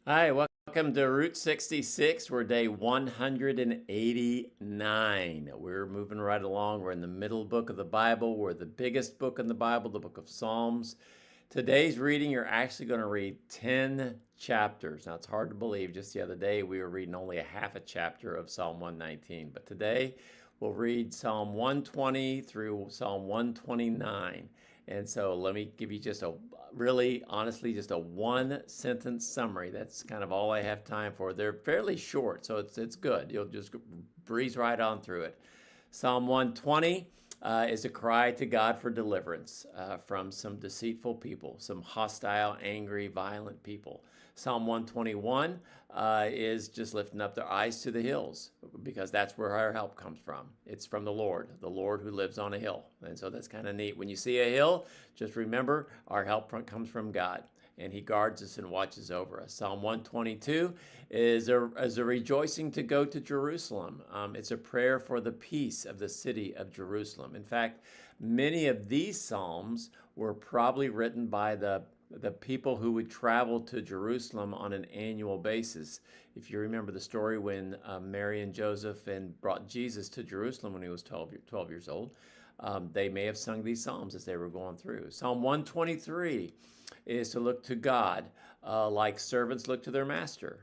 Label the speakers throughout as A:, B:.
A: Hi, welcome to Route 66. We're day 189. We're moving right along. We're in the middle book of the Bible. We're the biggest book in the Bible, the book of Psalms. Today's reading, you're actually going to read 10 chapters. Now, it's hard to believe. Just the other day, we were reading only a half a chapter of Psalm 119. But today, we'll read Psalm 120 through Psalm 129. And so let me give you just a really, honestly, just a one sentence summary. That's kind of all I have time for. They're fairly short, so it's good. You'll just breeze right on through it. Psalm 120 is a cry to God for deliverance from some deceitful people, some hostile, angry, violent people. Psalm 121 is just lifting up their eyes to the hills because that's where our help comes from. It's from the Lord who lives on a hill. And so that's kind of neat. When you see a hill, just remember our help comes from God, and he guards us and watches over us. Psalm 122 is a rejoicing to go to Jerusalem. It's a prayer for the peace of the city of Jerusalem. In fact, many of these psalms were probably written by the people who would travel to Jerusalem on an annual basis. If you remember the story when Mary and Joseph brought Jesus to Jerusalem when he was 12 years old, they may have sung these psalms as they were going through. Psalm 123 is to look to God like servants look to their master,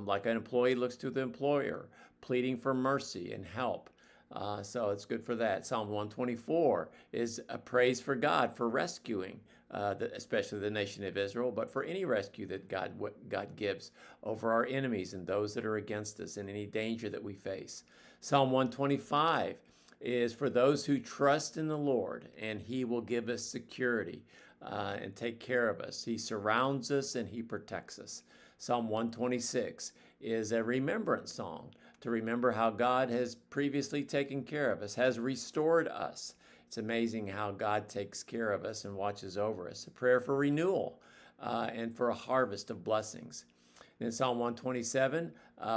A: like an employee looks to the employer, pleading for mercy and help. So it's good for that. Psalm 124 is a praise for God for rescuing, especially the nation of Israel, but for any rescue that God gives over our enemies and those that are against us and any danger that we face. Psalm 125 is for those who trust in the Lord, and he will give us security and take care of us. He surrounds us and he protects us. Psalm 126 is a remembrance song to remember how God has previously taken care of us, has restored us. It's amazing how God takes care of us and watches over us. A prayer for renewal and for a harvest of blessings. In Psalm 127,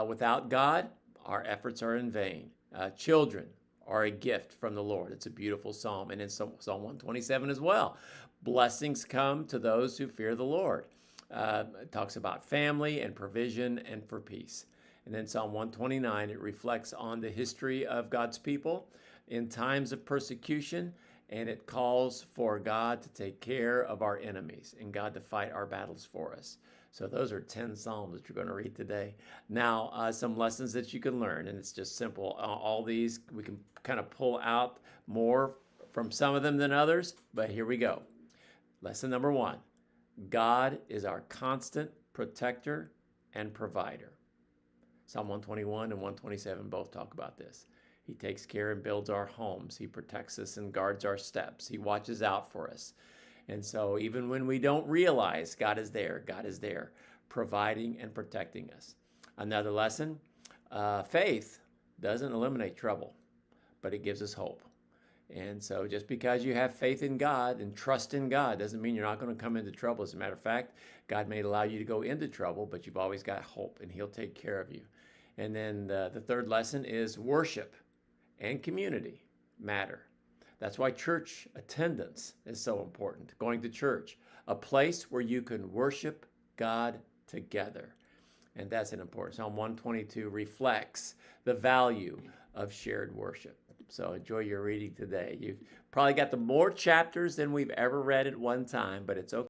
A: without God, our efforts are in vain. Children are a gift from the Lord. It's a beautiful psalm. And in Psalm 127 as well, blessings come to those who fear the Lord. It talks about family and provision and for peace. And then Psalm 129, it reflects on the history of God's people in times of persecution, and it calls for God to take care of our enemies and God to fight our battles for us. So those are 10 Psalms that you're going to read today. Now, some lessons that you can learn, and it's just simple. All these, we can kind of pull out more from some of them than others, but here we go. Lesson number 1, God is our constant protector and provider. Psalm 121 and 127 both talk about this. He takes care and builds our homes. He protects us and guards our steps. He watches out for us. And so even when we don't realize God is there providing and protecting us. Another lesson, faith doesn't eliminate trouble, but it gives us hope. And so just because you have faith in God and trust in God doesn't mean you're not going to come into trouble. As a matter of fact, God may allow you to go into trouble, but you've always got hope and he'll take care of you. And then the third lesson is worship and community matter. That's why church attendance is so important. Going to church, a place where you can worship God together. And that's an important. Psalm 122 reflects the value of shared worship. So enjoy your reading today. You've probably got the more chapters than we've ever read at one time, but it's okay.